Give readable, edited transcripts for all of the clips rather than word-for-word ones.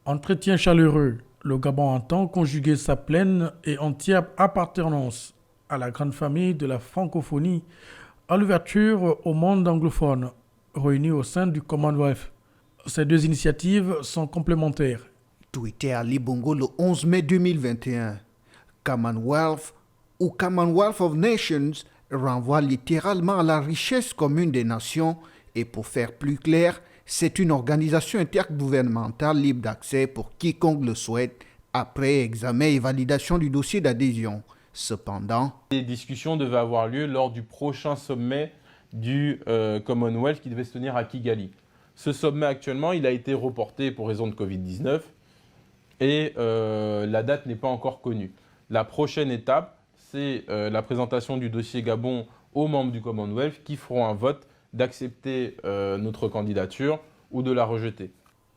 Entretien chaleureux. Le Gabon entend conjuguer sa pleine et entière appartenance à la grande famille de la francophonie à l'ouverture au monde anglophone, réuni au sein du Commonwealth. Ces deux initiatives sont complémentaires. Tweeté à Libongo le 11 mai 2021. Commonwealth ou Commonwealth of Nations renvoie littéralement à la richesse commune des nations et pour faire plus clair, c'est une organisation intergouvernementale libre d'accès pour quiconque le souhaite après examen et validation du dossier d'adhésion. Cependant, les discussions devaient avoir lieu lors du prochain sommet du Commonwealth qui devait se tenir à Kigali. Ce sommet actuellement, il a été reporté pour raison de Covid-19 et la date n'est pas encore connue. La prochaine étape, c'est la présentation du dossier Gabon aux membres du Commonwealth qui feront un vote d'accepter notre candidature ou de la rejeter.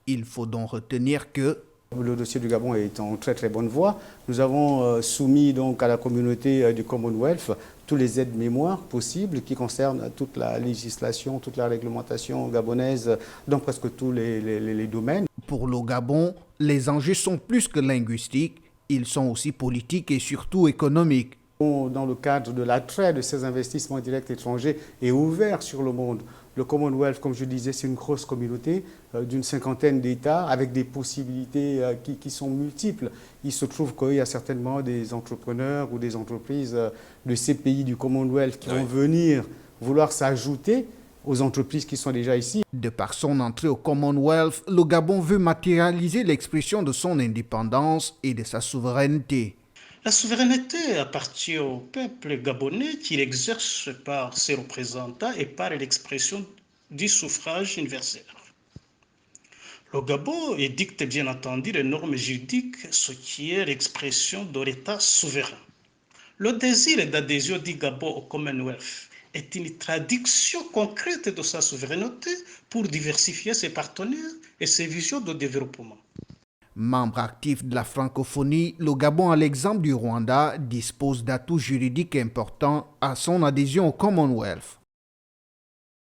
il faut donc retenir que le dossier du Gabon est en très très bonne voie. Nous avons soumis donc à la communauté du Commonwealth tous les aides-mémoires possibles qui concernent toute la législation, toute la réglementation gabonaise dans presque tous les domaines. pour le Gabon, les enjeux sont plus que linguistiques, ils sont aussi politiques et surtout économiques. Dans le cadre de l'attrait de ces investissements directs étrangers est ouvert sur le monde. Le Commonwealth, comme je disais, c'est une grosse communauté d'une cinquantaine d'États avec des possibilités qui sont multiples. Il se trouve qu'il y a certainement des entrepreneurs ou des entreprises de ces pays du Commonwealth qui vont venir vouloir s'ajouter aux entreprises qui sont déjà ici. De par son entrée au Commonwealth, le Gabon veut matérialiser l'expression de son indépendance et de sa souveraineté. La souveraineté appartient au peuple gabonais qui l'exerce par ses représentants et par l'expression du suffrage universel. Le Gabon édicte bien entendu les normes juridiques, ce qui est l'expression de l'État souverain. Le désir d'adhésion du Gabon au Commonwealth est une traduction concrète de sa souveraineté pour diversifier ses partenaires et ses visions de développement. Membre actif de la francophonie, le Gabon, à l'exemple du Rwanda, dispose d'atouts juridiques importants à son adhésion au Commonwealth.